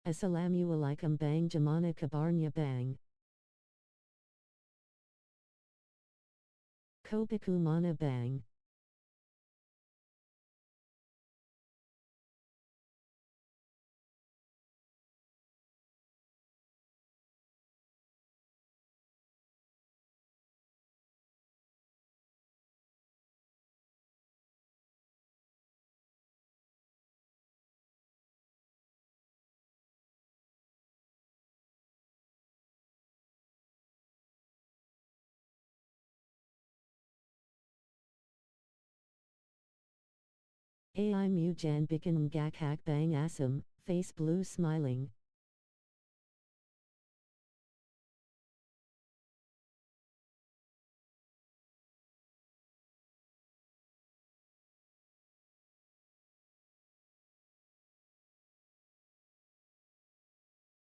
Assalamualaikum bang jamana kabarnya bang. Kopiku mana bang. Ai mujan bikin gakak bang asam, face blue smiling.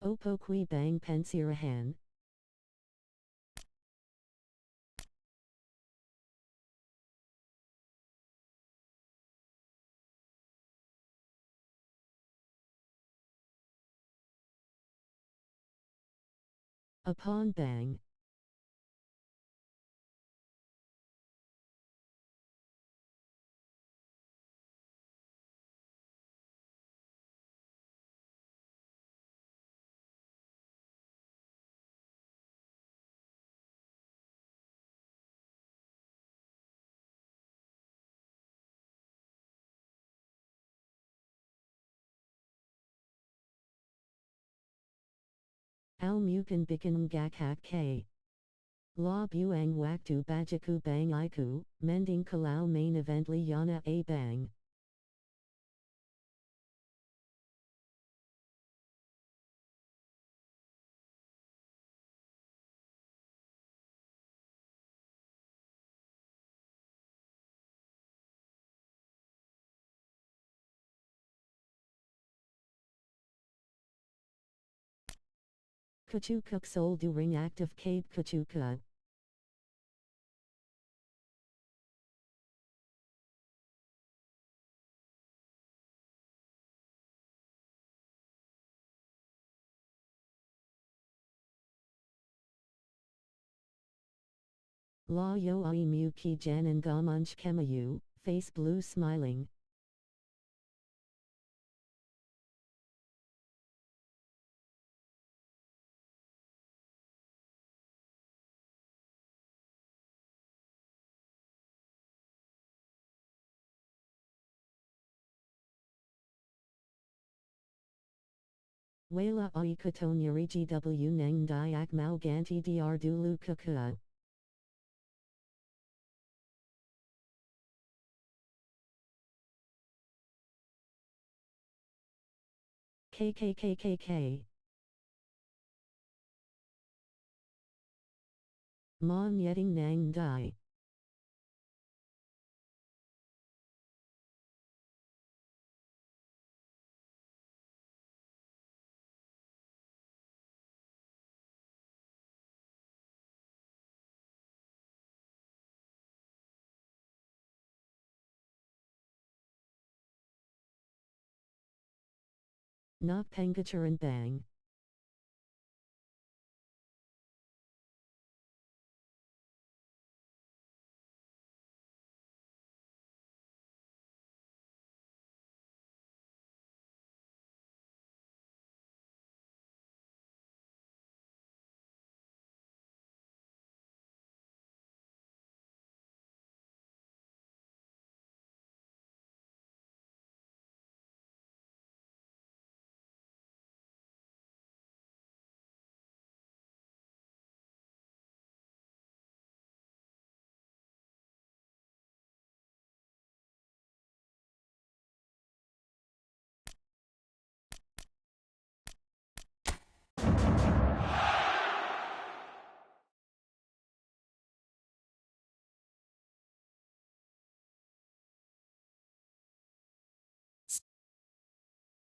Opo qui bang pensirahan. Upon bang. Al mukan bikin gakak k. La buang waktu bajaku bang iku, mending kalau main evently yana a bang. Kachukuk sol during active cape kachuka. La yo ai mu ki janan gamanj kemayu, face blue smiling. Wala Aikaton Yurigi W Neng Diak Mau Ganti Dr Dulu Kukua. KKKKK. Mon Yetting Nang Dai. Na Pengacharan Bang.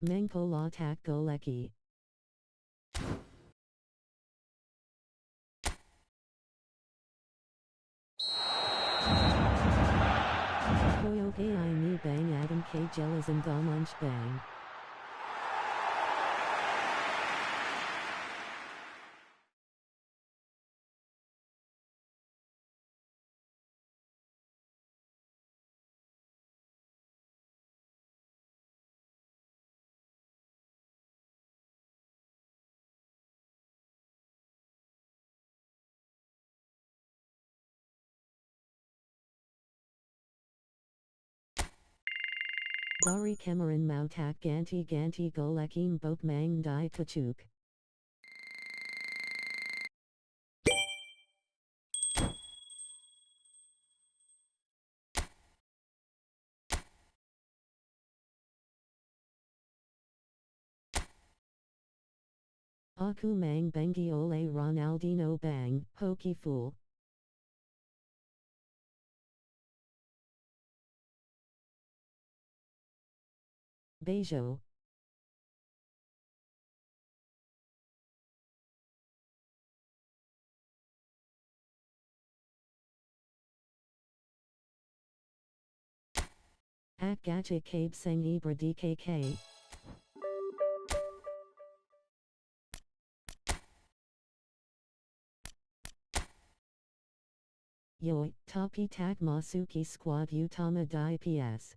Mengpo La Tak Goleki. Koyo AI Ni Bang Adam K Jelas and Damunch Bang. Dari Kemaran Mau Tak Ganti Ganti Golekim Bok Mang Dai Kachuk. Aku Mang Bengi Ole Ronaldinho Bang, Hokey Fool. Bejo. Ak Gacha Kabe Seng Ibra DKK. Yoi, Tapi Tak Masuki Squad Utama Dai PS.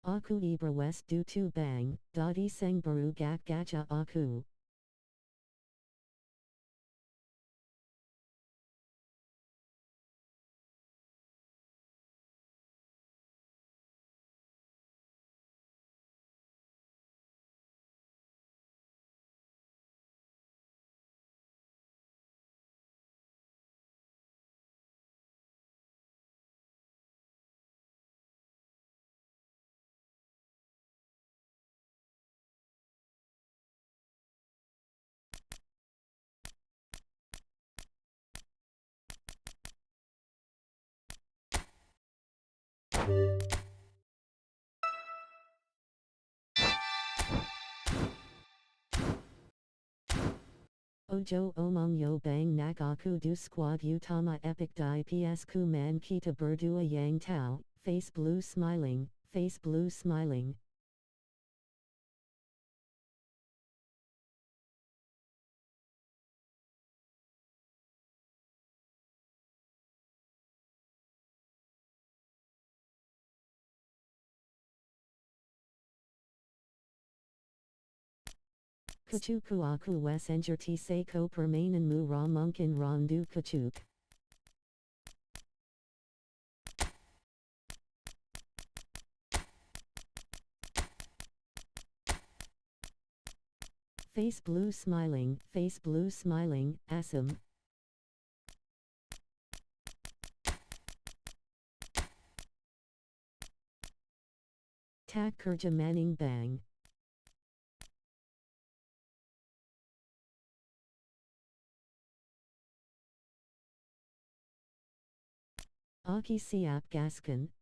Aku Ibra West Du Tu Bang, Dadi Seng Baru Gak Gacha Aku. Ojo Omong Yo Bang Nak Aku Du Squad Utama Epic Dai PS Ku Man Kita Berdua Yang Tao, Face Blue Smiling, face blue smiling. Kachuku aku wes enjerti se ko permainan mu ra mungkin rondu kachuk. Face blue smiling, asam. Tak kerja maning bang. Aki siap gaskan.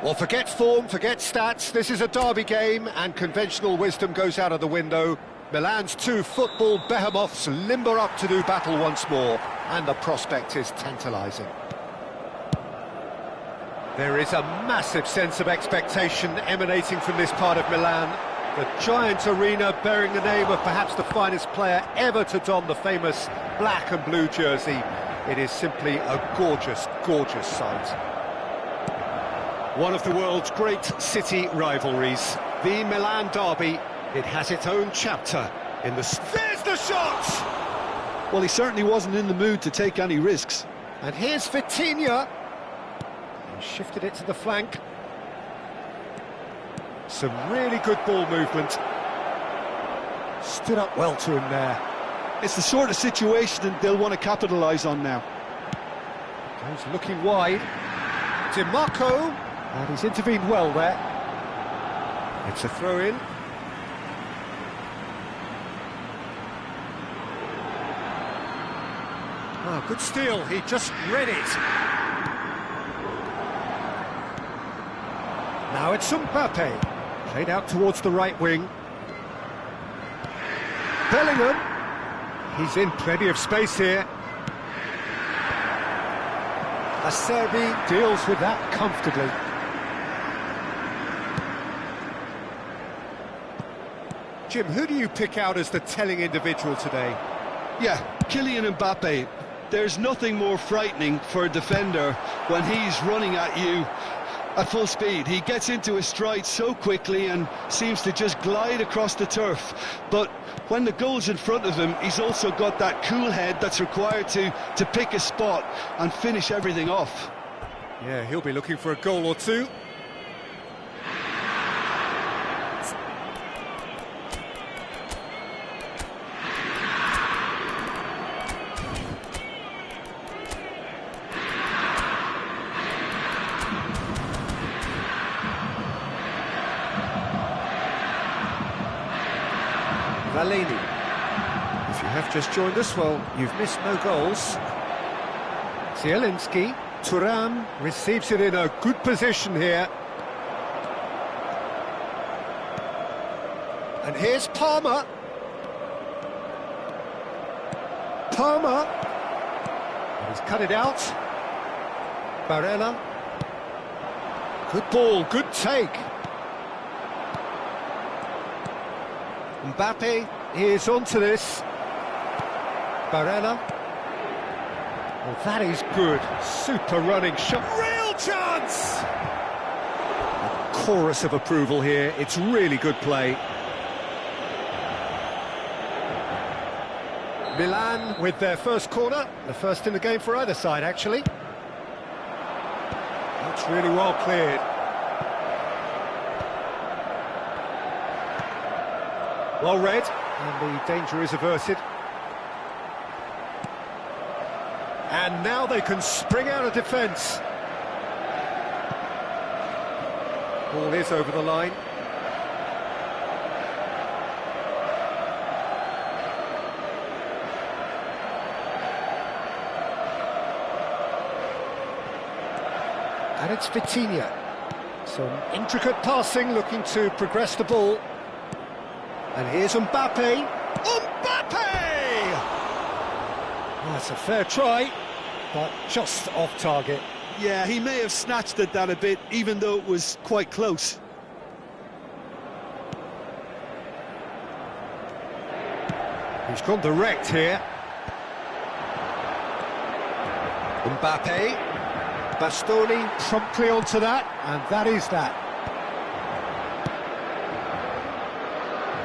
Well, forget form, forget stats. This is a derby game, and conventional wisdom goes out of the window. Milan's two football behemoths limber up to do battle once more, and the prospect is tantalising. There is a massive sense of expectation emanating from this part of Milan. The giant arena bearing the name of perhaps the finest player ever to don the famous black and blue jersey. It is simply a gorgeous, gorgeous sight. One of the world's great city rivalries, the Milan derby. It has its own chapter in the... There's the shot! Well, he certainly wasn't in the mood to take any risks. And here's Vitinha. He shifted it to the flank. Some really good ball movement. Stood up well to him there. It's the sort of situation that they'll want to capitalise on now. Goes looking wide. DiMarco. And he's intervened well there. It's a throw-in. Oh, good steal. He just read it. Now it's Mbappe. Played out towards the right wing. Bellingham. He's in plenty of space here. Acerbi deals with that comfortably. Jim, who do you pick out as the telling individual today? Yeah, Kylian Mbappe. There's nothing more frightening for a defender when he's running at you at full speed. He gets into his stride so quickly and seems to just glide across the turf. But when the goal's in front of him, he's also got that cool head that's required to pick a spot and finish everything off. Yeah, he'll be looking for a goal or two. Valeni. If you have just joined us, well, you've missed no goals. Zielinski. Thuram receives it in a good position here. And here's Palmer. Palmer. And he's cut it out. Barella. Good ball, good take. Mbappe is onto this. Barella. Well, that is good. Super running shot. Real chance! A chorus of approval here. It's really good play. Milan with their first corner. The first in the game for either side, actually. That's really well cleared. Well read, and the danger is averted. And now they can spring out of defence. Ball is over the line. And it's Vitinha. Some intricate passing, looking to progress the ball. And here's Mbappe. Mbappe! That's a fair try, but just off target. Yeah, he may have snatched at that a bit, even though it was quite close. He's gone direct here. Mbappe. Bastoni promptly onto that, and that is that.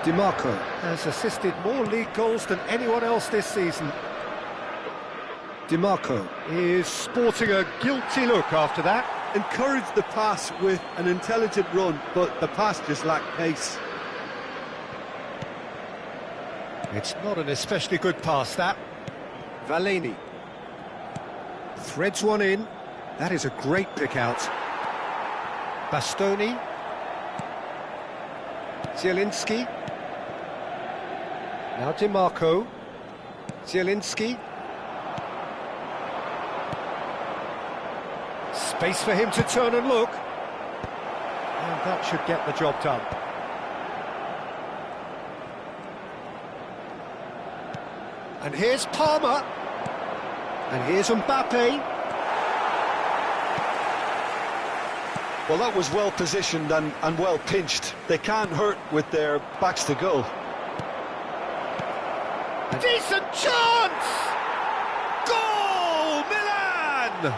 DiMarco has assisted more league goals than anyone else this season. DiMarco is sporting a guilty look after that. Encouraged the pass with an intelligent run, but the pass just lacked pace. It's not an especially good pass, that. Valeni threads one in. That is a great pick out. Bastoni. Zielinski. Now DiMarco. Zielinski. Space for him to turn and look. And that should get the job done. And here's Palmer. And here's Mbappe. Well, that was well positioned and well pinched. They can't hurt with their backs to goal. A decent chance! Goal! Milan!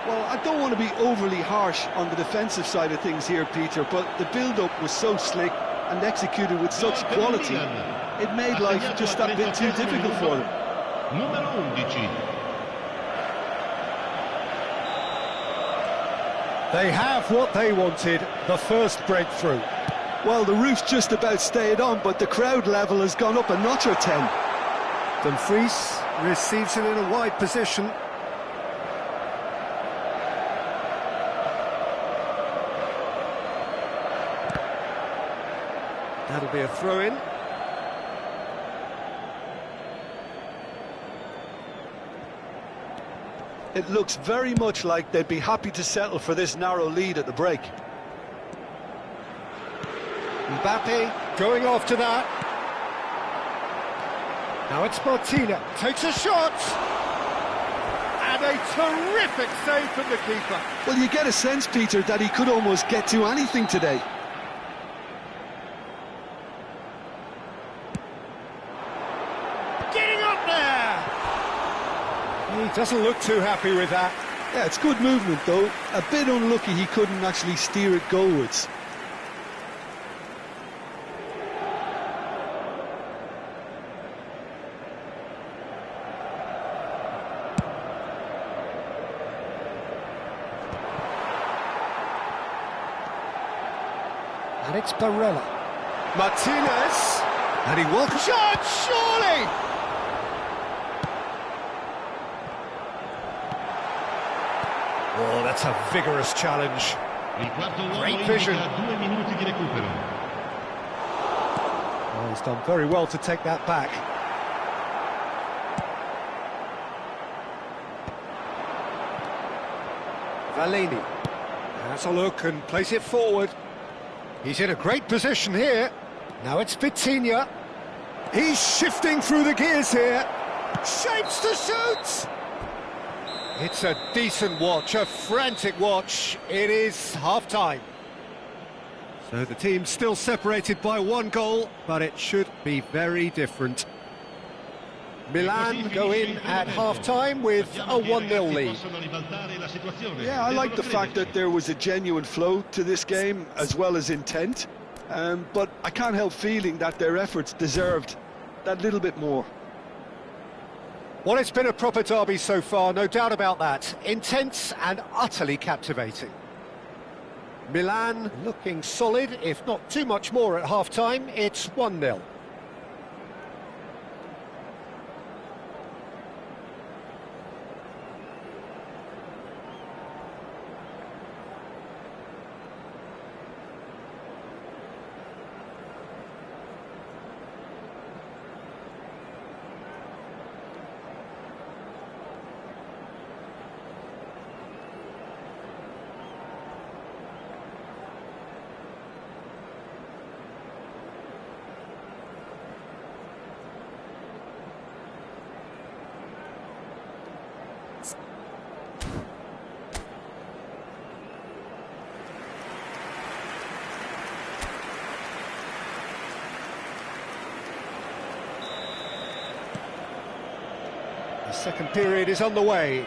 Well, I don't want to be overly harsh on the defensive side of things here, Peter, but the build-up was so slick and executed with such quality, it made life just that bit too difficult for them. Numero 11. They have what they wanted, the first breakthrough. Well, the roof's just about stayed on, but the crowd level has gone up a notch or 10. Dumfries receives it in a wide position. That'll be a throw-in. It looks very much like they'd be happy to settle for this narrow lead at the break. Mbappe going after that. Now it's Martina, takes a shot! And a terrific save from the keeper. Well, you get a sense, Peter, that he could almost get to anything today. Getting up there! He doesn't look too happy with that. Yeah, it's good movement, though. A bit unlucky he couldn't actually steer it goalwards. And it's Barella. Martinez! And he will shot, surely! Oh, that's a vigorous challenge. Great vision. Oh, he's done very well to take that back. Valeni has a look and plays it forward. He's in a great position here. Now it's Vitinha. He's shifting through the gears here. Shapes to shoot! It's a decent watch, a frantic watch. It is half-time. So the team's still separated by one goal, but it should be very different. Milan go in at half-time with a 1-0 lead. Yeah, I like the fact that there was a genuine flow to this game, as well as intent. But I can't help feeling that their efforts deserved that little bit more. Well, it's been a proper derby so far, no doubt about that. Intense and utterly captivating. Milan looking solid, if not too much more at half-time. It's 1-0. The second period is on the way.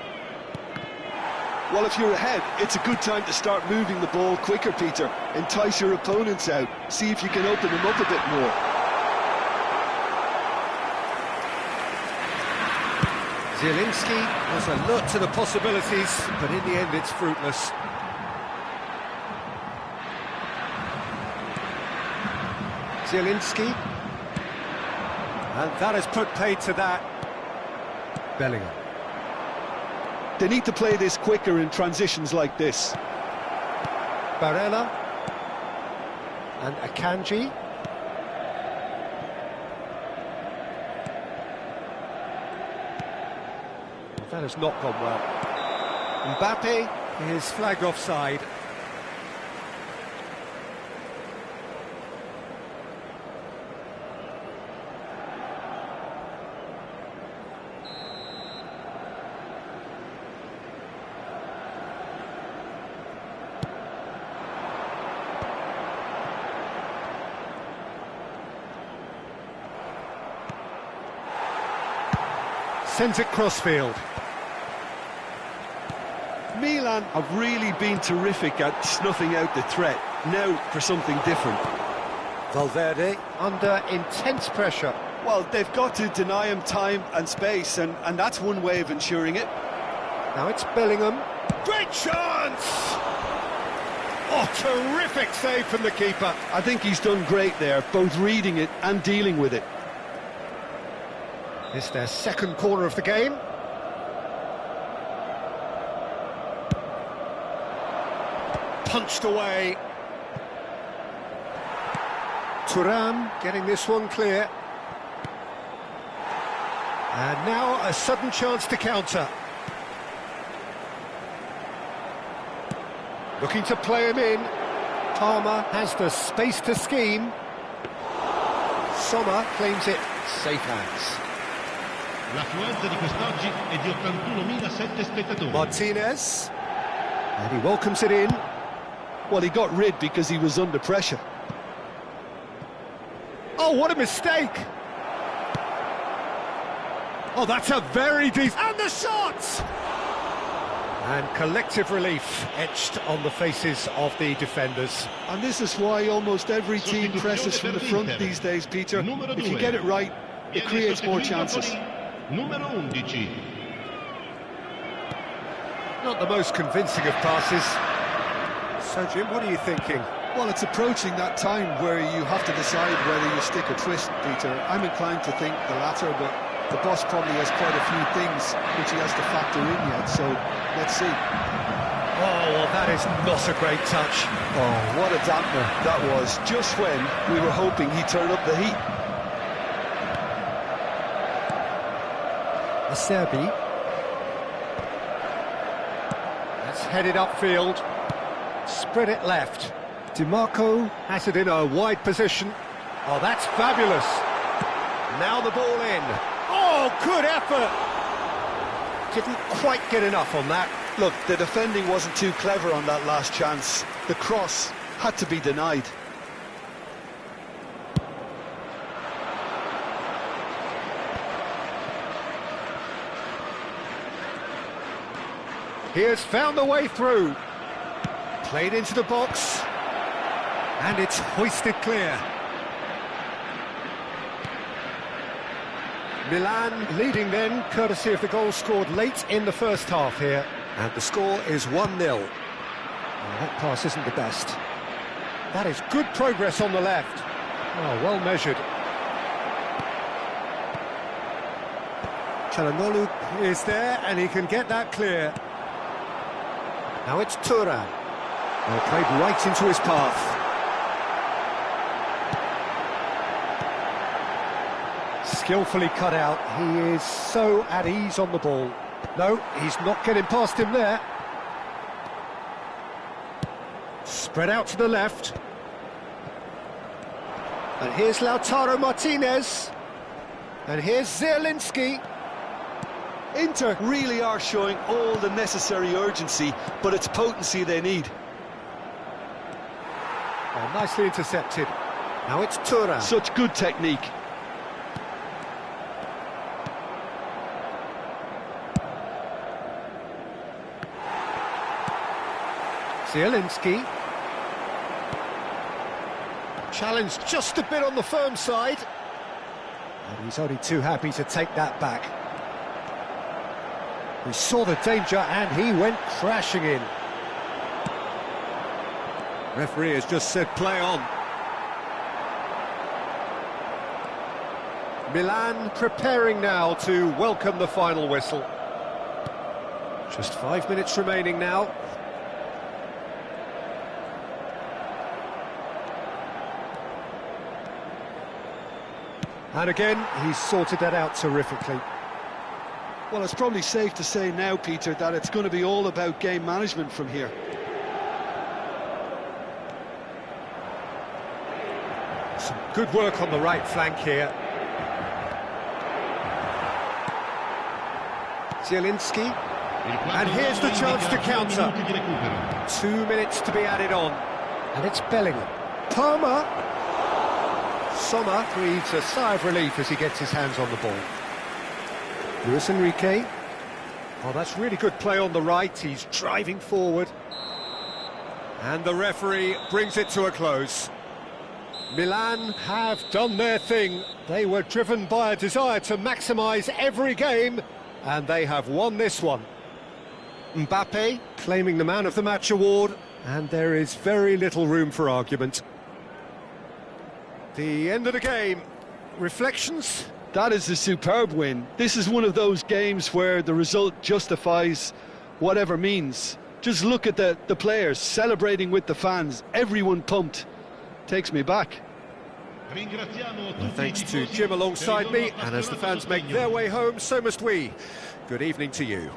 Well, if you're ahead, it's a good time to start moving the ball quicker, Peter. Entice your opponents out. See if you can open them up a bit more. Zielinski has a look to the possibilities, but in the end it's fruitless. Zielinski. And that has put paid to that. Bellingham. They need to play this quicker in transitions like this. Barella. And Akanji. That has not gone well. Mbappe. His flag offside. Sends it crossfield. Milan have really been terrific at snuffing out the threat. Now for something different. Valverde under intense pressure. Well, they've got to deny him time and space, and that's one way of ensuring it. Now it's Bellingham. Great chance! Oh, terrific save from the keeper. I think he's done great there, both reading it and dealing with it. It's their second corner of the game. Punched away. Thuram getting this one clear. And now a sudden chance to counter. Looking to play him in. Palmer has the space to scheme. Sommer claims it. Safe hands. L'affluenza di quest'oggi è di 81.007 spettatori. Martinez. And he welcomes it in. Well, he got rid because he was under pressure. Oh, what a mistake! Oh, that's a very decent... And the shot! And collective relief etched on the faces of the defenders. And this is why almost every team presses from the front these days, Peter. If you get it right, it creates more chances. Numero 11. Not the most convincing of passes. So, Jim, what are you thinking? Well, it's approaching that time where you have to decide whether you stick or twist, Peter. I'm inclined to think the latter, but the boss probably has quite a few things which he has to factor in yet, so let's see. Oh, well, that is not a great touch. Oh, what a dampener that was, just when we were hoping he'd turn up the heat. Acerbi. That's headed upfield. Spread it left. DiMarco has it in a wide position. Oh, that's fabulous. Now the ball in. Oh, good effort. Didn't quite get enough on that. Look, the defending wasn't too clever on that last chance. The cross had to be denied. He has found the way through. Played into the box. And it's hoisted clear. Milan leading then, courtesy of the goal scored late in the first half here. And the score is 1-0. That pass isn't the best. That is good progress on the left. Oh, well measured. Çalhanoğlu is there, and he can get that clear. Now it's Thuram. Well, played right into his path. Skillfully cut out. He is so at ease on the ball. No, he's not getting past him there. Spread out to the left. And here's Lautaro Martinez. And here's Zielinski. Inter really are showing all the necessary urgency, but it's potency they need. Oh, nicely intercepted. Now it's Thuram. Such good technique. Zielinski. Challenged just a bit on the firm side. And he's only too happy to take that back. He saw the danger and he went crashing in. Referee has just said play on. Milan preparing now to welcome the final whistle. Just 5 minutes remaining now. And again, he's sorted that out terrifically. Well, it's probably safe to say now, Peter, that it's going to be all about game management from here. Some good work on the right flank here. Zielinski. And here's the chance to counter. 2 minutes to be added on. And it's Bellingham. Palmer. Sommer breathes a sigh of relief as he gets his hands on the ball. Luis Enrique. Oh, that's really good play on the right. He's driving forward. And the referee brings it to a close. Milan have done their thing. They were driven by a desire to maximise every game, and they have won this one. Mbappe claiming the Man of the Match award, and there is very little room for argument. The end of the game. Reflections? That is a superb win. This is one of those games where the result justifies whatever means. Just look at the players celebrating with the fans. Everyone pumped. Takes me back. Well, thanks to Jim alongside me, and as the fans make their way home, so must we. Good evening to you.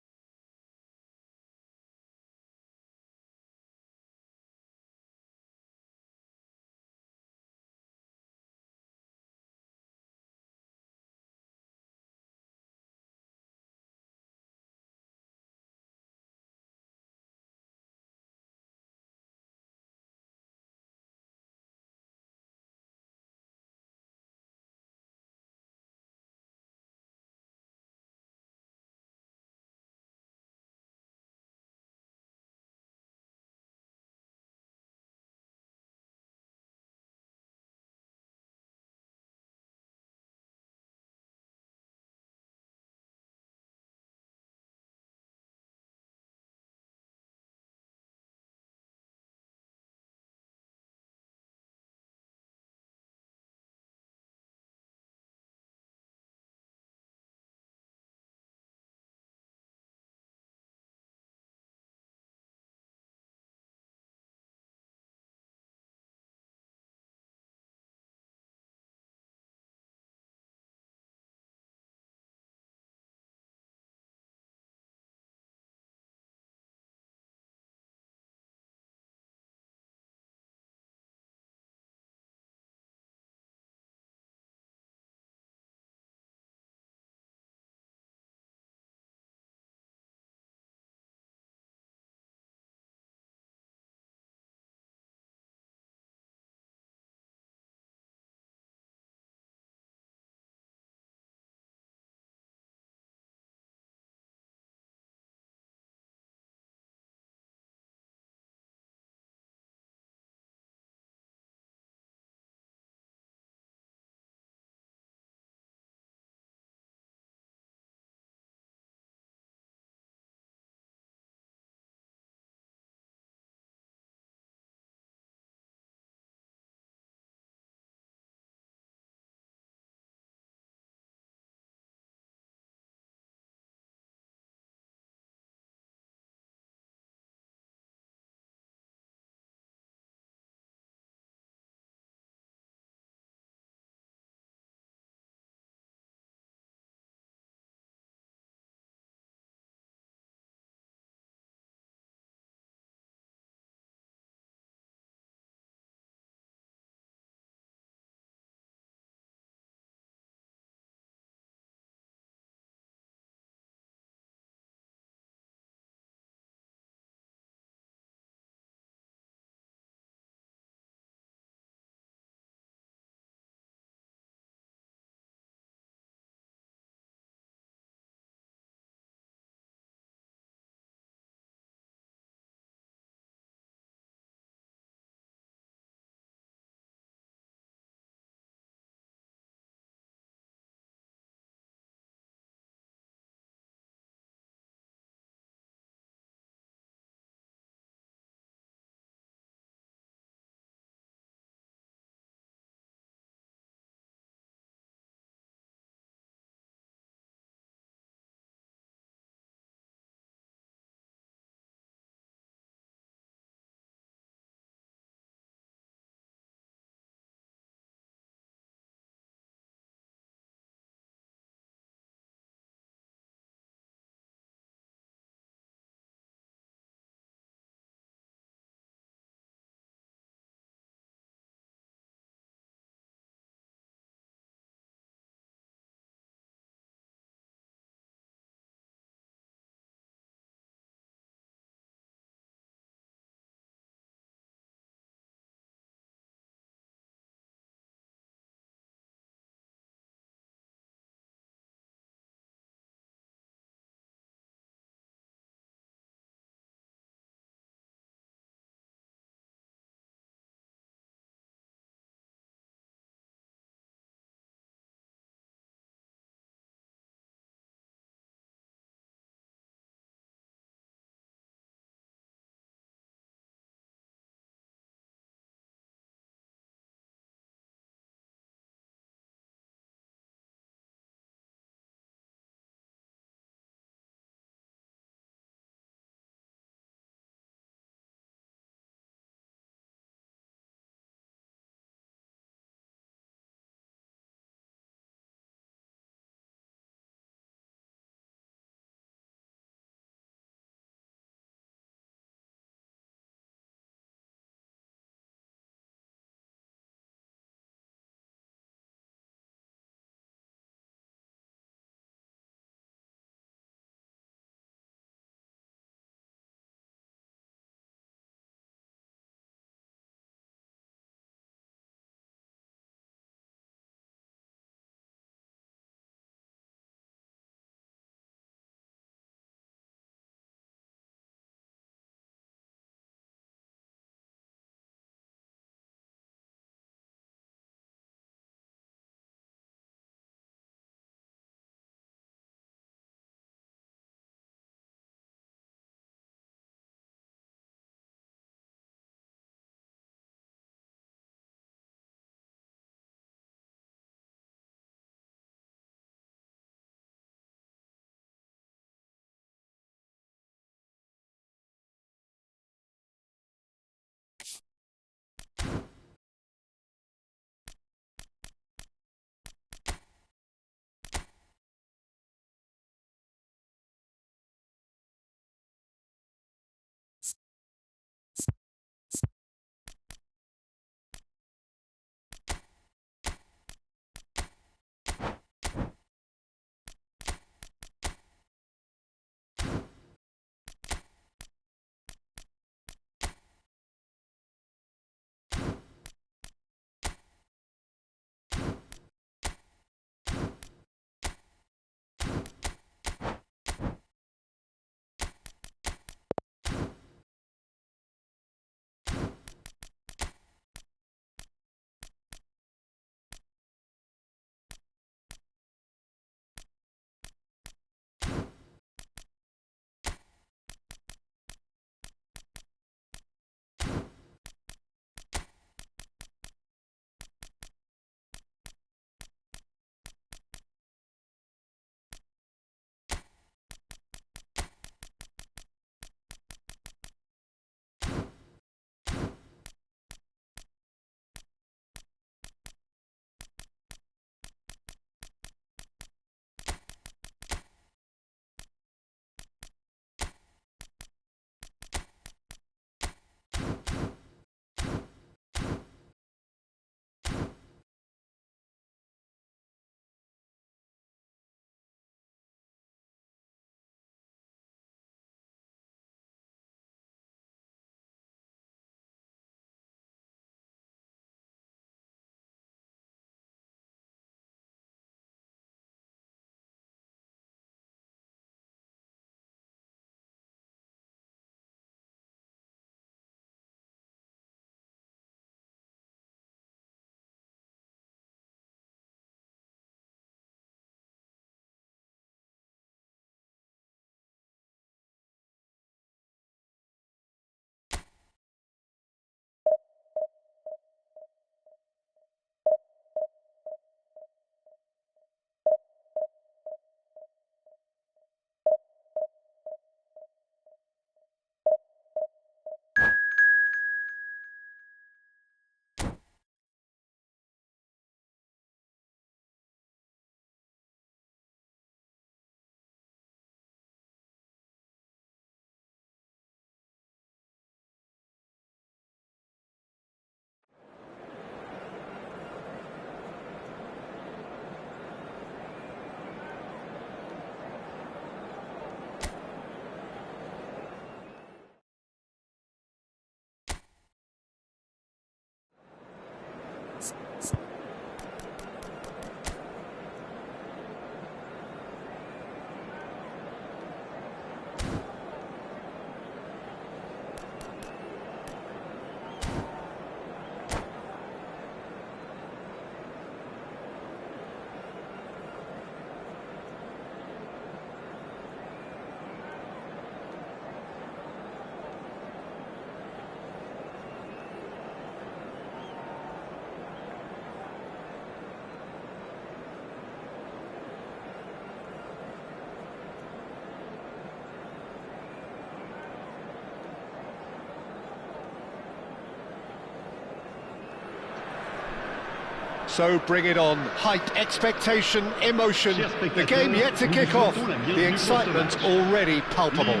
So bring it on. Hype, expectation, emotion. The game yet to kick off. The excitement already palpable.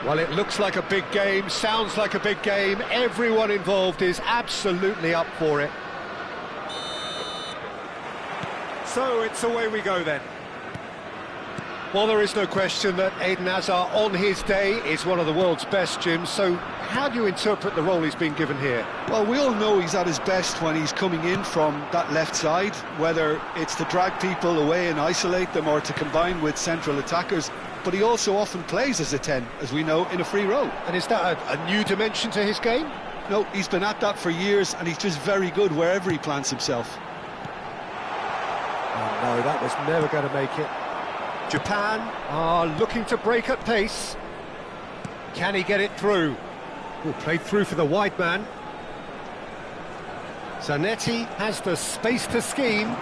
Well, it looks like a big game, sounds like a big game. Everyone involved is absolutely up for it. So it's away we go then. Well, there is no question that Eden Hazard on his day is one of the world's best, Jim. So how do you interpret the role he's been given here? Well, we all know he's at his best when he's coming in from that left side, whether it's to drag people away and isolate them or to combine with central attackers. But he also often plays as a 10, as we know, in a free role. And is that a new dimension to his game? No, he's been at that for years, and he's just very good wherever he plants himself. Oh no, that was never going to make it. Japan are looking to break at pace. Can he get it through? Oh, played through for the wide man. Zanetti has the space to scheme.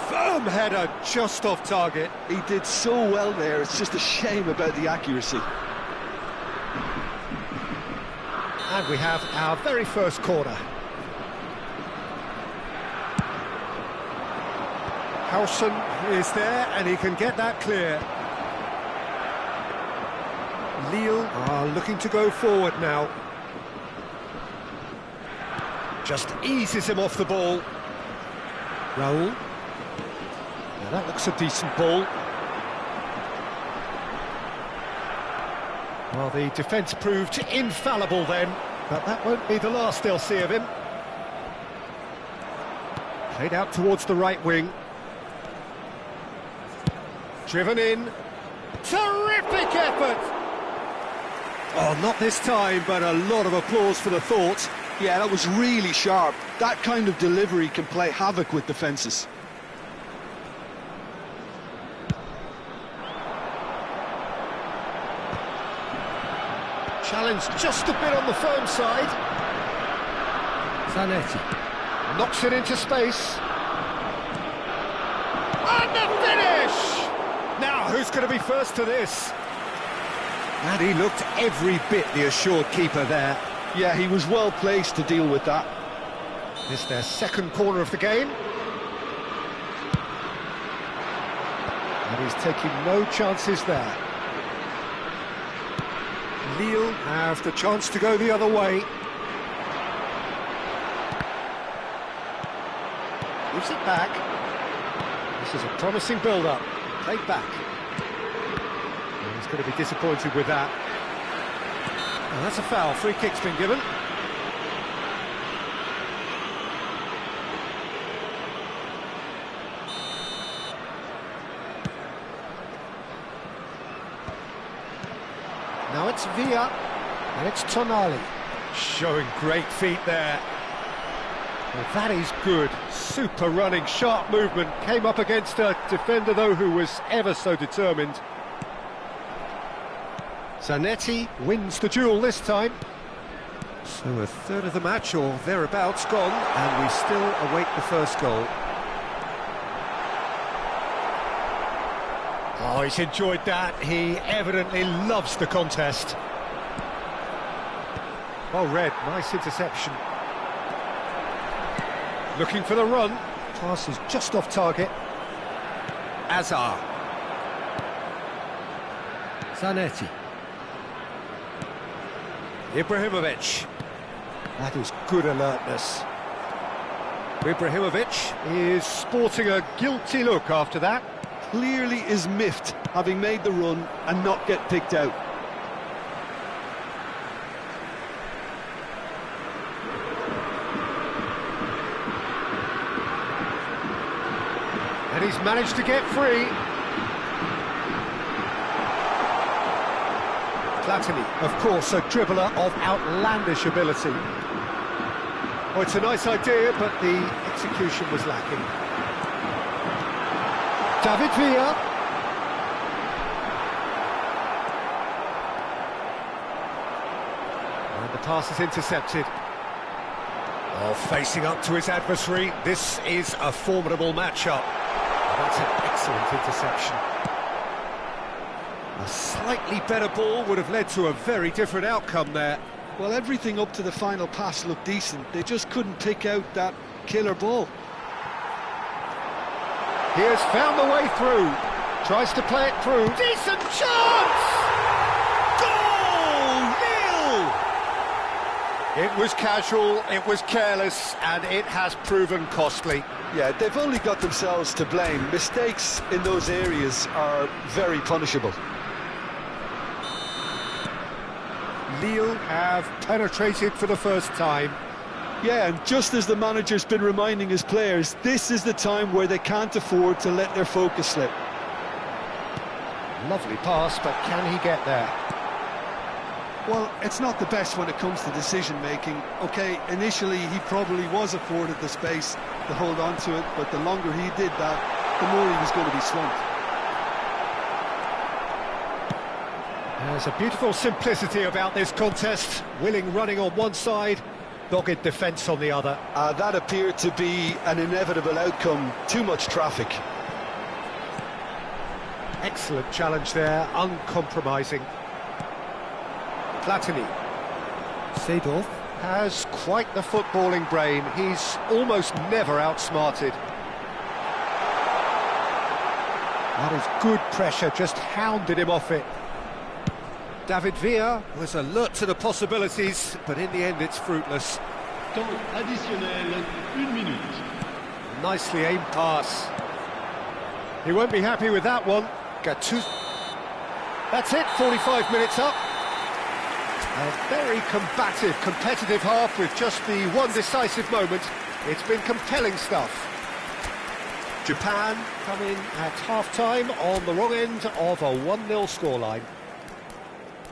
Firm header just off target. He did so well there, it's just a shame about the accuracy. And we have our very first corner. Howson is there and he can get that clear. Lille are looking to go forward now. Just eases him off the ball. Raul. Now that looks a decent ball. Well, the defence proved infallible then, but that won't be the last they'll see of him. Played out towards the right wing. Driven in. Terrific effort! Oh, not this time, but a lot of applause for the thought. Yeah, that was really sharp. That kind of delivery can play havoc with defences. Challenge just a bit on the firm side. Zanetti knocks it into space. And the finish! Now, who's going to be first to this? And he looked every bit the assured keeper there. Yeah, he was well placed to deal with that. This is their second corner of the game. And he's taking no chances there. Lille have the chance to go the other way. Gives it back. This is a promising build-up. Played back. And he's going to be disappointed with that. And that's a foul. Free kick's been given. Now it's Villa, and it's Tonali. Showing great feet there. Well, that is good. Super running, sharp movement. Came up against a defender, though, who was ever so determined. Zanetti wins the duel this time. So a third of the match, or thereabouts, gone, and we still await the first goal. Oh, he's enjoyed that. He evidently loves the contest. Well read, nice interception. Looking for the run. Pass is just off target. Hazard. Zanetti. Ibrahimovic. That is good alertness. Ibrahimovic is sporting a guilty look after that. Clearly is miffed, having made the run and not get picked out. And he's managed to get free. Platini, of course, a dribbler of outlandish ability. Oh, it's a nice idea, but the execution was lacking. David Villa. And the pass is intercepted. Oh, facing up to his adversary. This is a formidable matchup. That's an excellent interception. A slightly better ball would have led to a very different outcome there. Well, everything up to the final pass looked decent. They just couldn't pick out that killer ball. He has found the way through. Tries to play it through. Decent chance! Goal! Nil! It was casual, it was careless, and it has proven costly. Yeah, they've only got themselves to blame. Mistakes in those areas are very punishable. Lille have penetrated for the first time. Yeah, and just as the manager's been reminding his players, this is the time where they can't afford to let their focus slip. Lovely pass, but can he get there? Well, it's not the best when it comes to decision-making. OK, initially he probably was afforded the space to hold on to it, but the longer he did that, the more he was going to be swamped. There's a beautiful simplicity about this contest. Willing running on one side, dogged defence on the other. That appeared to be an inevitable outcome. Too much traffic. Excellent challenge there, uncompromising. Platini. Seedorf has quite the footballing brain. He's almost never outsmarted. That is good pressure, just hounded him off it. David Villa was alert to the possibilities, but in the end it's fruitless. Temps additionnel, 1 minute. Nicely aimed pass. He won't be happy with that one. Gattuso. That's it, 45 minutes up. A very combative, competitive half with just the one decisive moment. It's been compelling stuff. Japan come in at half-time on the wrong end of a 1-0 scoreline.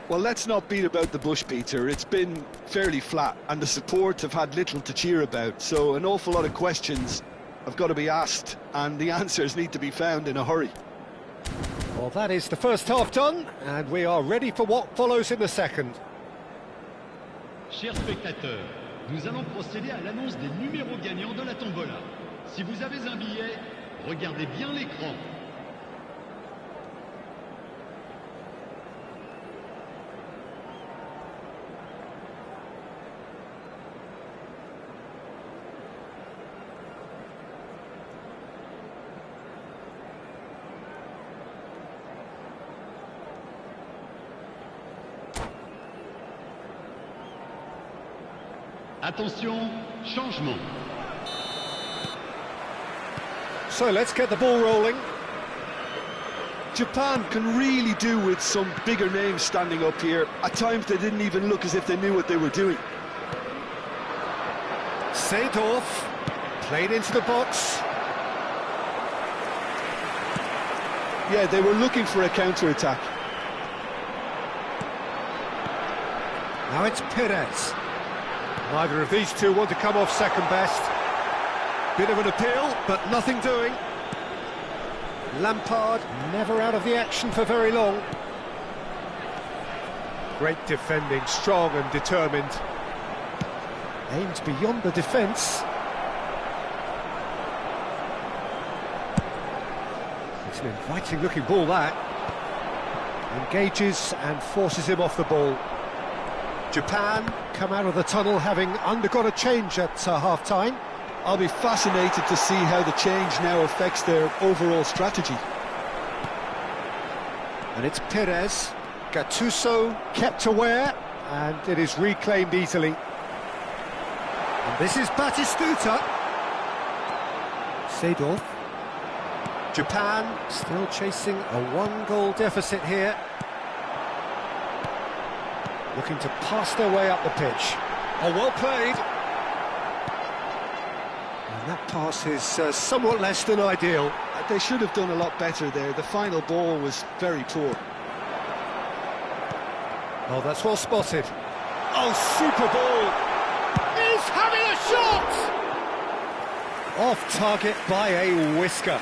Well, let's not beat about the bush, Peter. It's been fairly flat, and the support have had little to cheer about, so an awful lot of questions have got to be asked, and the answers need to be found in a hurry. Well, that is the first half done, and we are ready for what follows in the second. Chers spectateurs, nous allons procéder à l'annonce des numéros gagnants de la tombola. Si vous avez un billet, regardez bien l'écran. Attention, changement. So let's get the ball rolling. Japan can really do with some bigger names standing up here. At times they didn't even look as if they knew what they were doing. Seedorf played into the box. Yeah, they were looking for a counter-attack. Now it's Perez. Neither of these two want to come off second best. Bit of an appeal, but nothing doing. Lampard never out of the action for very long. Great defending, strong and determined. Aims beyond the defence. It's an inviting looking ball, that. Engages and forces him off the ball. Japan come out of the tunnel having undergone a change at half-time. I'll be fascinated to see how the change now affects their overall strategy. And it's Perez. Gattuso kept aware, and it is reclaimed easily. And this is Batistuta. Seedorf. Japan still chasing a 1-goal deficit here. Looking to pass their way up the pitch. Oh, well played. And that pass is somewhat less than ideal. They should have done a lot better there. The final ball was very poor. Oh, that's well spotted. Oh, super ball. He's having a shot! Off target by a whisker.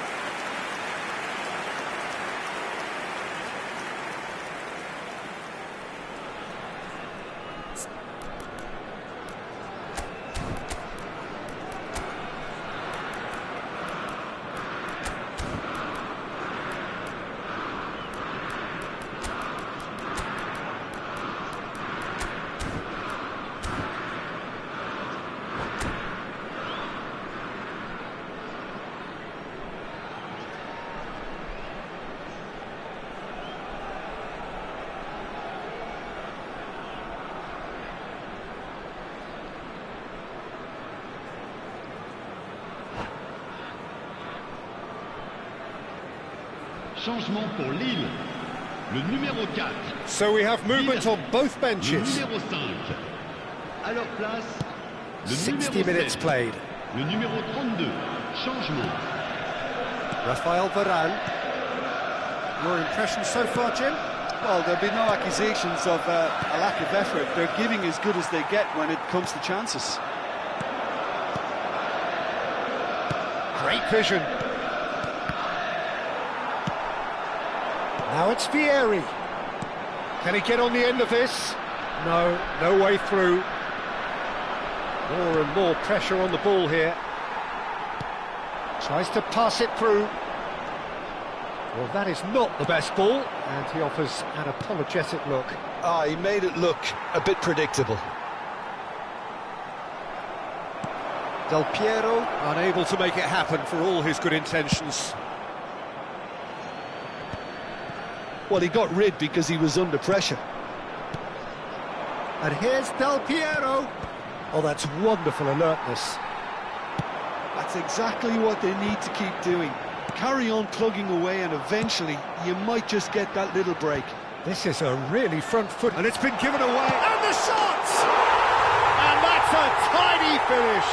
Changement pour Lille. Le numéro 4. So we have movement on both Le benches. numéro 5. À leur place, le 60 numéro minutes 7. played. Le numéro 32. Changement. Rafael Varane. Your impression so far, Jim? Well, there'll be no accusations of a lack of effort. They're giving as good as they get when it comes to chances. Great vision. Now it's Vieri. Can he get on the end of this? No, no way through. More and more pressure on the ball here. Tries to pass it through. Well, that is not the best ball, and he offers an apologetic look. He made it look a bit predictable. Del Piero unable to make it happen for all his good intentions. Well, he got rid because he was under pressure. And here's Del Piero. Oh, that's wonderful alertness. That's exactly what they need to keep doing. Carry on plugging away and eventually you might just get that little break. This is a really front foot, and it's been given away. And the shot! And that's a tiny finish.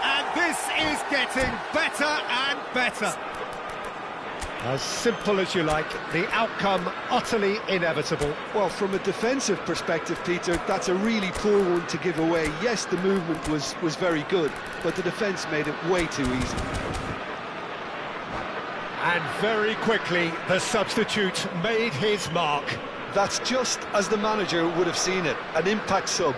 And this is getting better and better. As simple as you like, the outcome utterly inevitable. Well, from a defensive perspective, Peter, that's a really poor one to give away. Yes, the movement was very good, but the defence made it way too easy. And very quickly, the substitute made his mark. That's just as the manager would have seen it, an impact sub.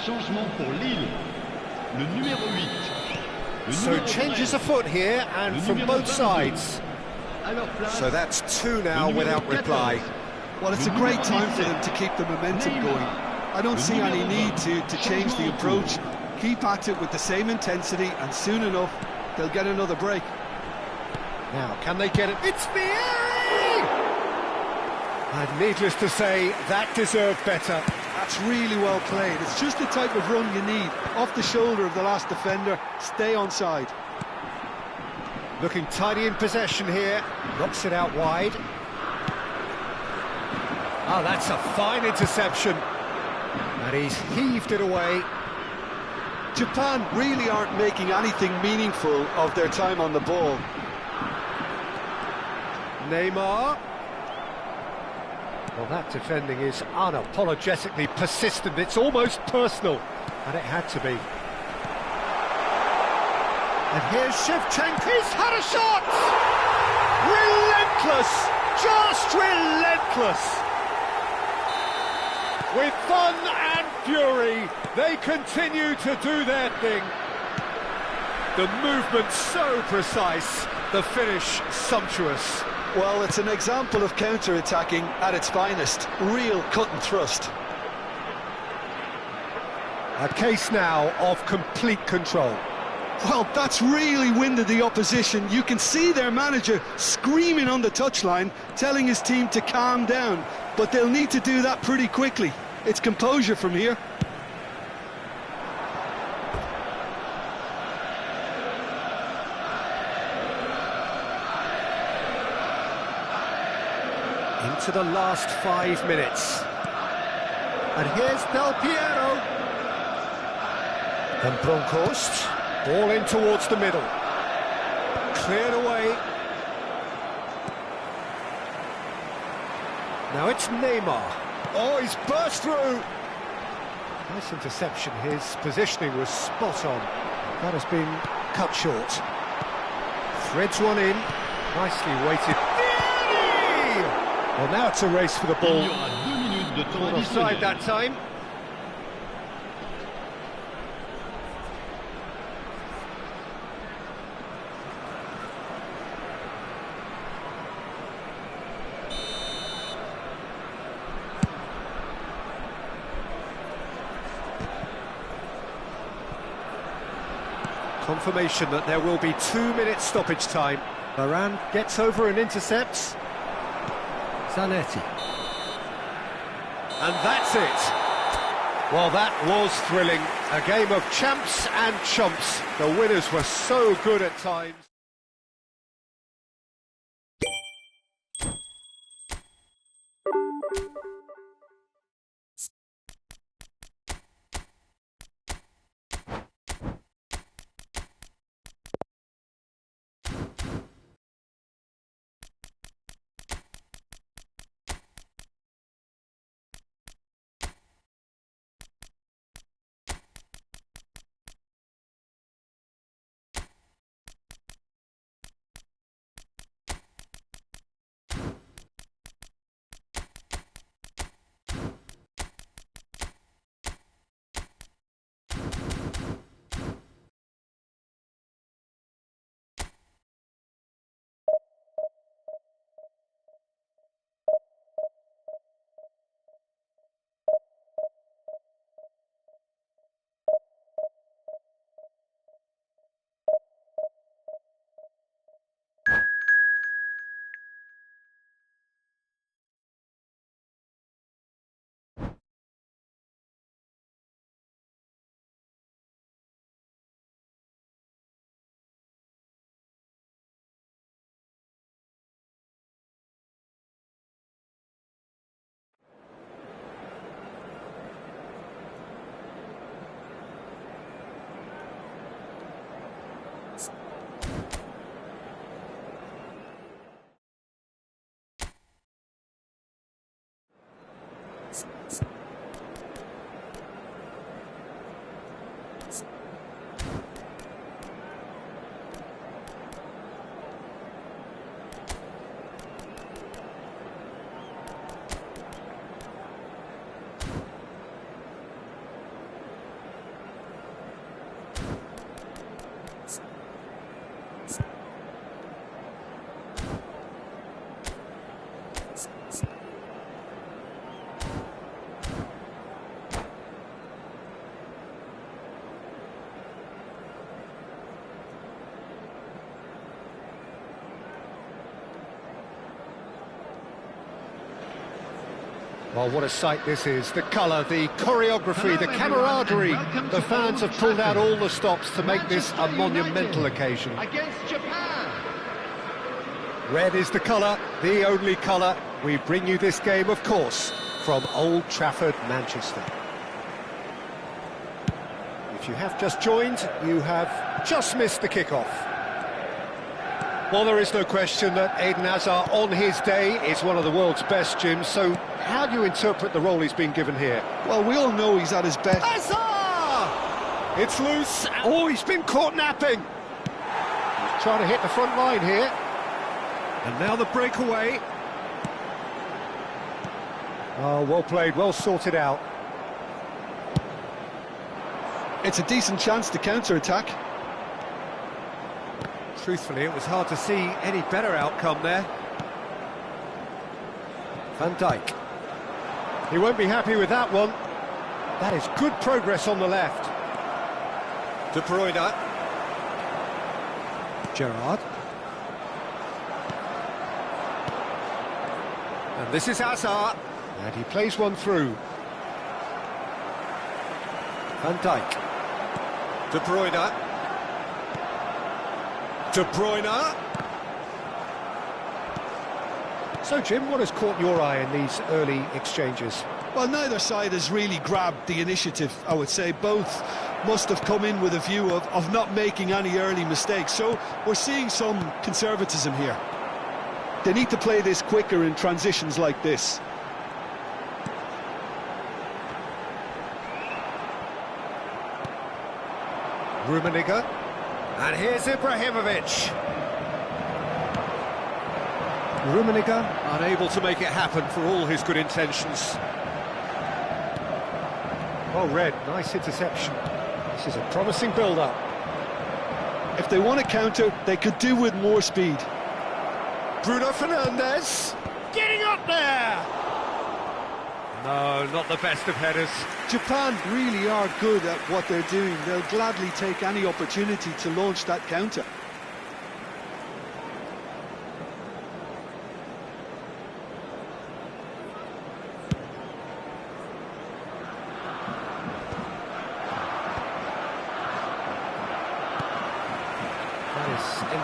Changement pour Lille. Le numéro 8. Le So numéro changes 13. afoot here, and Le from numéro both 22. sides. À leur place, So that's two now le numéro without 14. reply. Well, it's a great time for them to keep the momentum going. I don't see any need to change the approach. Keep at it with the same intensity, and soon enough, they'll get another break. Now, can they get it? It's Vieri! And needless to say, that deserved better. That's really well played. It's just the type of run you need. Off the shoulder of the last defender, stay onside. Looking tidy in possession here, knocks it out wide. Oh, that's a fine interception. And he's heaved it away. Japan really aren't making anything meaningful of their time on the ball. Neymar. Well, that defending is unapologetically persistent. It's almost personal, and it had to be. And here's Shevchenko. He's had a shot! Relentless! Just relentless! With fun and fury, they continue to do their thing. The movement so precise, the finish sumptuous. Well, it's an example of counter-attacking at its finest. Real cut and thrust. A case now of complete control. Well, that's really winded the opposition. You can see their manager screaming on the touchline, telling his team to calm down. But they'll need to do that pretty quickly. It's composure from here. Into the last 5 minutes. And here's Del Piero. And Bronkhorst. Ball in towards the middle. Cleared away. Now it's Neymar. Oh, he's burst through. Nice interception. His positioning was spot on. That has been cut short. Threads one in. Nicely weighted. Well, now it's a race for the il ball. y aura 2 minutes de temps Caught offside additionnel. that time. Confirmation that there will be 2 minutes stoppage time. Mabaran gets over and intercepts. Zanetti. And that's it. Well, that was thrilling. A game of champs and chumps. The winners were so good at times. Well, what a sight this is. The colour, the choreography, the camaraderie. The fans have pulled out all the stops to make this a monumental occasion. Against Japan. Red is the colour, the only colour. We bring you this game, of course, from Old Trafford, Manchester. If you have just joined, you have just missed the kick-off. Well, there is no question that Eden Hazard, on his day, is one of the world's best, Jim. So, how do you interpret the role he's been given here? Well, we all know he's at his best. Hazard! It's loose. Oh, he's been caught napping. He's trying to hit the front line here. And now the breakaway. Oh, well played, well sorted out. It's a decent chance to counter-attack. Truthfully, it was hard to see any better outcome there. Van Dijk. He won't be happy with that one. That is good progress on the left. De Bruyne. Gerrard. And this is Hazard. And he plays one through. Van Dijk. De Bruyne. De Bruyne. So, Jim, what has caught your eye in these early exchanges? Well, neither side has really grabbed the initiative, I would say. Both must have come in with a view of not making any early mistakes. So we're seeing some conservatism here. They need to play this quicker in transitions like this. Rummenigge. And here's Ibrahimovic. Rummenigge unable to make it happen for all his good intentions. Oh, Red, nice interception. This is a promising build-up. If they want to counter, they could do with more speed. Bruno Fernandes getting up there. No, not the best of headers. Japan really are good at what they're doing. They'll gladly take any opportunity to launch that counter.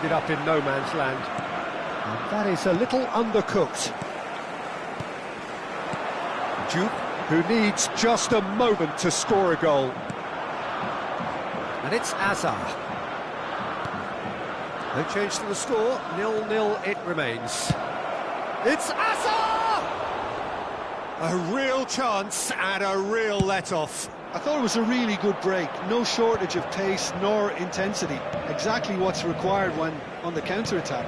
ended up in no man's land. And that is a little undercooked. Duke, who needs just a moment to score a goal. And it's Antar. No change to the score, 0-0 it remains. It's Antar! A real chance and a real let-off. I thought it was a really good break. No shortage of pace nor intensity. Exactly what's required when on the counter-attack.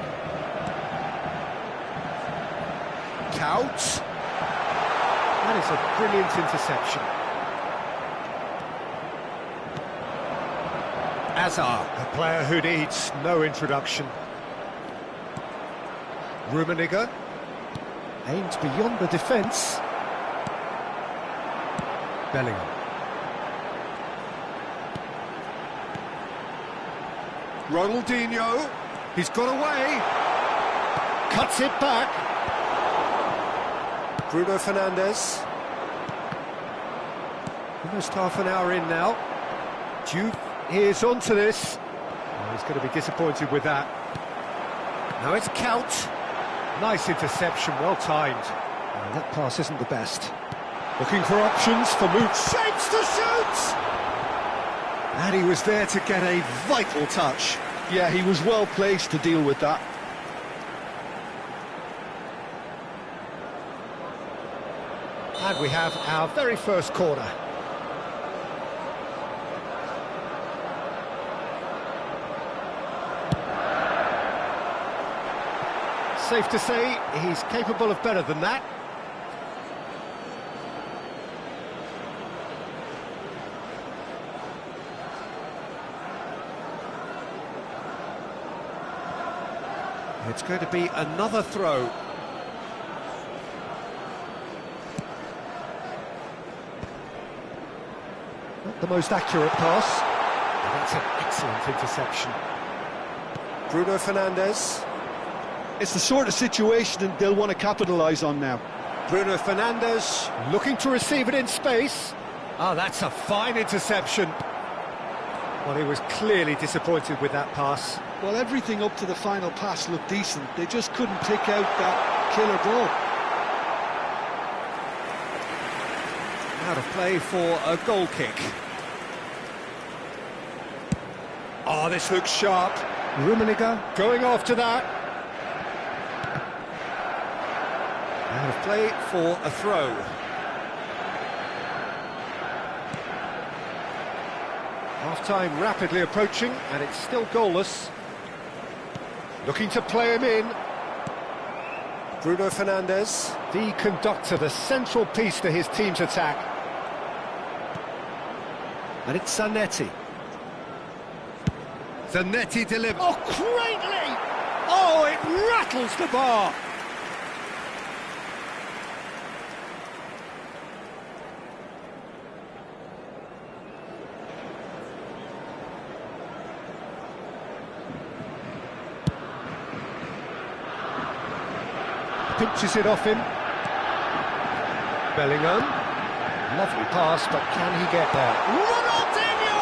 Couch. That is a brilliant interception. Antar, a player who needs no introduction. Rummenigge aimed beyond the defence. Bellingham. Ronaldinho, he's got away. Cuts it back. Bruno Fernandes. Almost half an hour in now. Duke is onto this. Oh, he's going to be disappointed with that. Now it's Couch. Nice interception, well timed. Oh, that pass isn't the best. Looking for options for move. Shapes to shoot! And he was there to get a vital touch. Yeah, he was well placed to deal with that. And we have our very first corner. Safe to say, he's capable of better than that. It's going to be another throw. Not the most accurate pass. But that's an excellent interception. Bruno Fernandes. It's the sort of situation they'll want to capitalise on now. Bruno Fernandes looking to receive it in space. Oh, that's a fine interception. Well, he was clearly disappointed with that pass. Well, everything up to the final pass looked decent. They just couldn't pick out that killer ball. Out of play for a goal kick. Oh, this looks sharp. Rummenigge going after that. Out of play for a throw. Half-time rapidly approaching, and it's still goalless. Looking to play him in. Bruno Fernandes, the conductor, the central piece to his team's attack. And it's Zanetti. Zanetti delivers. Oh, greatly! Oh, it rattles the bar. Pinches it off him. Bellingham. Lovely pass, but can he get there? Ronaldinho!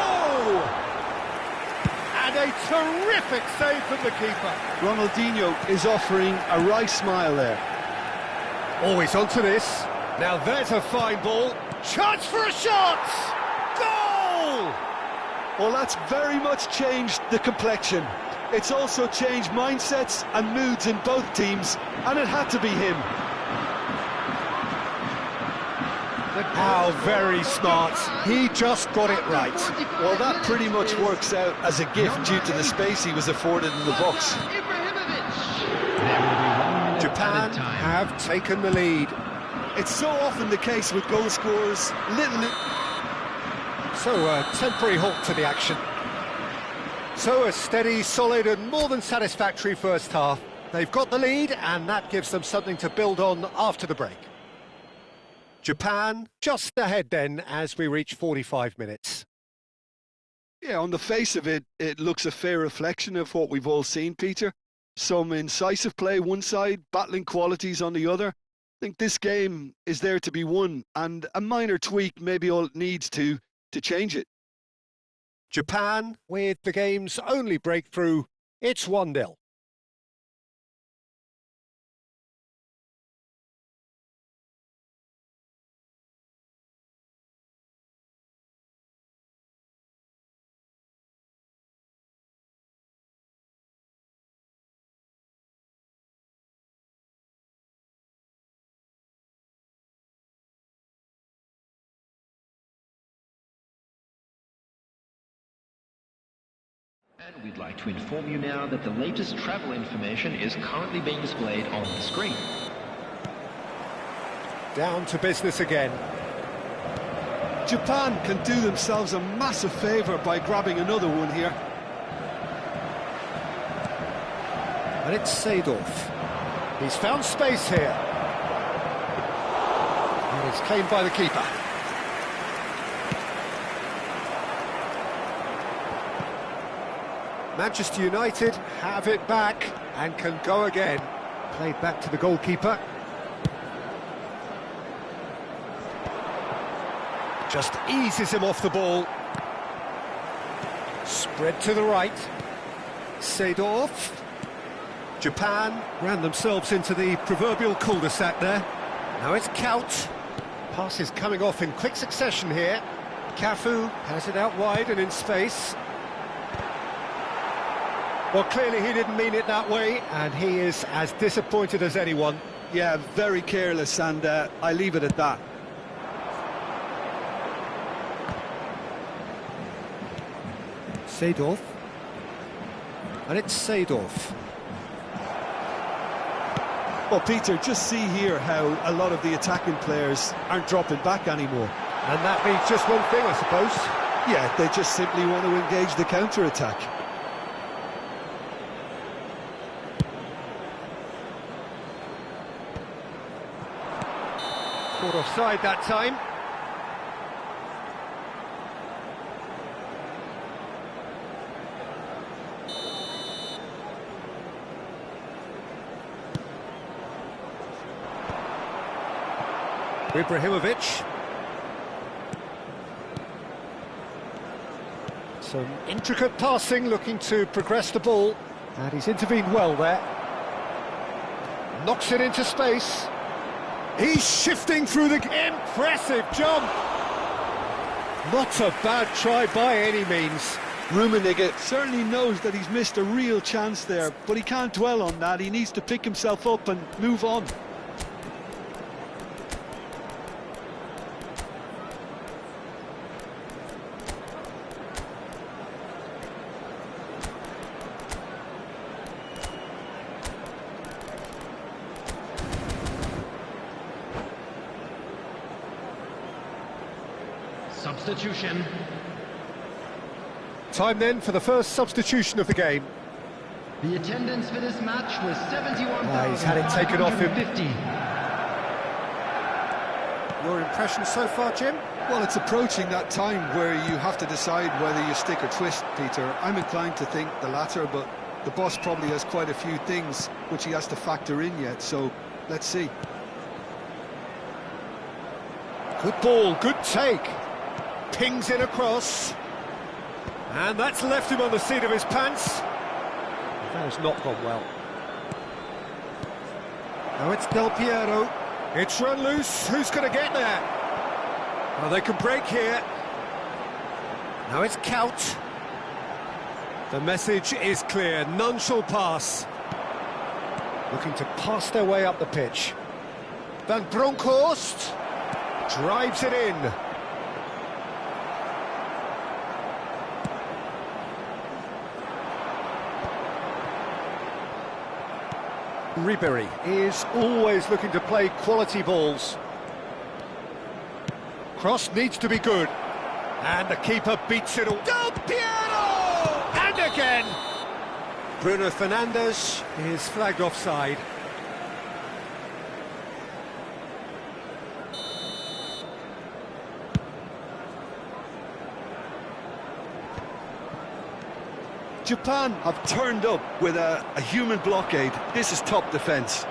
And a terrific save from the keeper. Ronaldinho is offering a right smile there. Always onto this. Now there's a fine ball. Chance for a shot! Goal! Well, that's very much changed the complexion. It's also changed mindsets and moods in both teams, and it had to be him. How very smart. He just got it right. Well, that pretty much works out as a gift due to the space he was afforded in the box. Japan have taken the lead. It's so often the case with goal scorers. So a temporary halt to the action. So a steady, solid and more than satisfactory first half. They've got the lead and that gives them something to build on after the break. Japan just ahead then as we reach 45 minutes. Yeah, on the face of it, it looks a fair reflection of what we've all seen, Peter. Some incisive play one side, battling qualities on the other. I think this game is there to be won, and a minor tweak may be all it needs to change it. Japan with the game's only breakthrough It's 1-0. And we'd like to inform you now that the latest travel information is currently being displayed on the screen. Down to business again. Japan can do themselves a massive favour by grabbing another one here. And it's Seedorf. He's found space here. And it's claimed by the keeper. Manchester United have it back and can go again. Played back to the goalkeeper. Just eases him off the ball. Spread to the right. Seedorf. Japan ran themselves into the proverbial cul-de-sac there. Now it's Kaut. Pass is coming off in quick succession here. Cafu has it out wide and in space. Well, clearly he didn't mean it that way, and he is as disappointed as anyone. Yeah, very careless, and I leave it at that. Seedorf. And it's Seedorf. Well, Peter, just see here how a lot of the attacking players aren't dropping back anymore. And that means just one thing, I suppose. Yeah, they just simply want to engage the counter-attack. Caught offside that time. Ibrahimovic. Some intricate passing, looking to progress the ball. And he's intervened well there. Knocks it into space. He's shifting through the... Impressive jump! Not a bad try by any means. Rummenigge certainly knows that he's missed a real chance there, but he can't dwell on that. He needs to pick himself up and move on. Substitution. Time then for the first substitution of the game. The attendance for this match was 71,550. He's had it taken off him. Your impression so far, Jim? Well, it's approaching that time where you have to decide whether you stick or twist, Peter. I'm inclined to think the latter, but the boss probably has quite a few things which he has to factor in yet, so let's see. Good ball, good take. Pings it across. And that's left him on the seat of his pants. That has not gone well. Now it's Del Piero. It's run loose. Who's going to get there? Well, they can break here. Now it's Kaut. The message is clear. None shall pass. Looking to pass their way up the pitch. Van Bronckhorst drives it in. Ribery is always looking to play quality balls. Cross needs to be good. And the keeper beats it all. Del Piero! And again! Bruno Fernandes is flagged offside. Japan have turned up with a human blockade. This is top defence.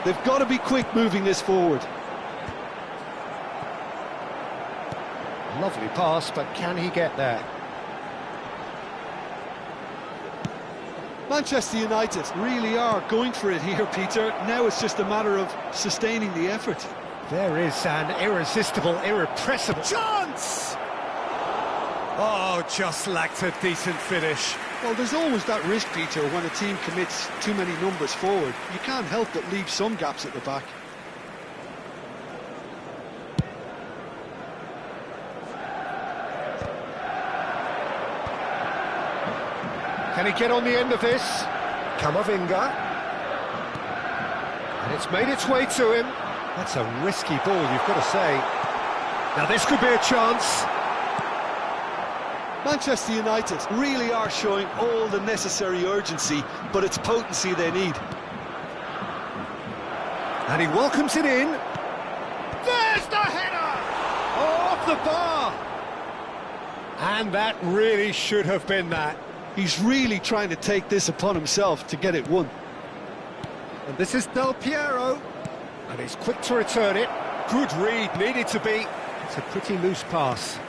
They've got to be quick moving this forward. Lovely pass, but can he get there? Manchester United really are going for it here, Peter. Now it's just a matter of sustaining the effort. There is an irresistible, irrepressible chance! Oh, just lacked a decent finish. Well, there's always that risk, Peter, when a team commits too many numbers forward. You can't help but leave some gaps at the back. Can he get on the end of this? Camavinga. And it's made its way to him. That's a risky ball, you've got to say. Now this could be a chance. Manchester United really are showing all the necessary urgency, but it's potency they need. And he welcomes it in. There's the header! Off the bar! And that really should have been that. He's really trying to take this upon himself to get it won. And this is Del Piero. And he's quick to return it. Good read, needed to be. It's a pretty loose pass.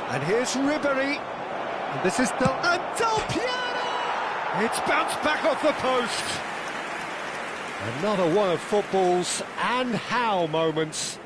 And here's Ribery. And this is Del Piero! It's bounced back off the post. Another one of football's and how moments.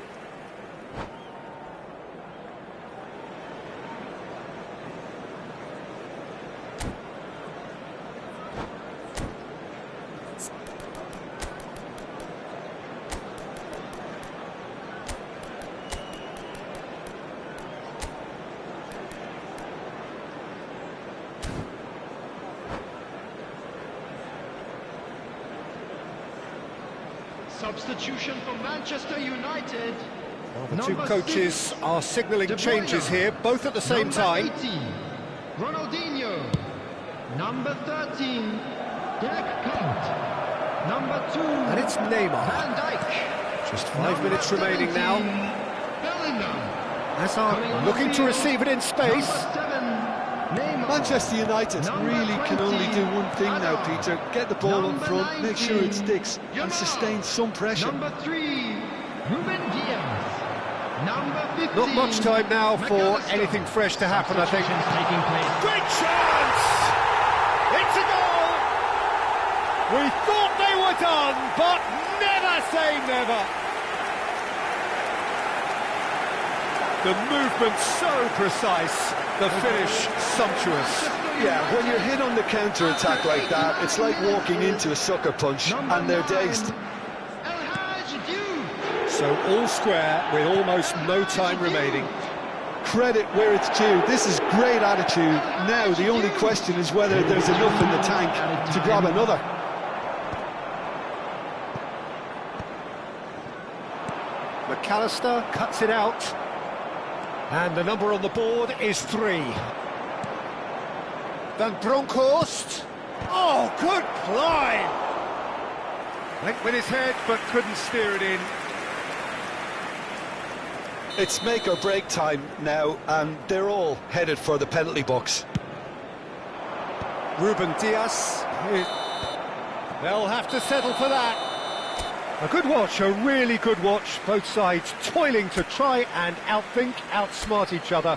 Substitution for Manchester United. Well, the two coaches are signalling changes here, both at the same time. 18, Ronaldinho. Number 13, Dirk Kuyt. Number 2, And it's Neymar. Van Dijk. Just 5 Number minutes remaining 17, now. Bellingham. Hazard looking to receive it in space. Number 7, Neymar. Manchester United really can only do one thing now, Peter. Get the ball up front, make sure it sticks, and sustain some pressure. Number 3, Ruben Diaz. Number 15. Not much time now for anything fresh to happen, I think. Taking place. Great chance! It's a goal! We thought they were done, but never say never. The movement so precise, the finish sumptuous. Yeah, when you're hit on the counter-attack like that, it's like walking into a sucker punch, and they're dazed. So all square with almost no time remaining. Credit where it's due. This is great attitude. Now the only question is whether there's enough in the tank to grab another. McAllister cuts it out. And the number on the board is 3. Van Bronckhorst. Oh, good climb! Went with his head, but couldn't steer it in. It's make or break time now, and they're all headed for the penalty box. Ruben Diaz. They'll have to settle for that. A good watch, a really good watch. Both sides toiling to try and outsmart each other.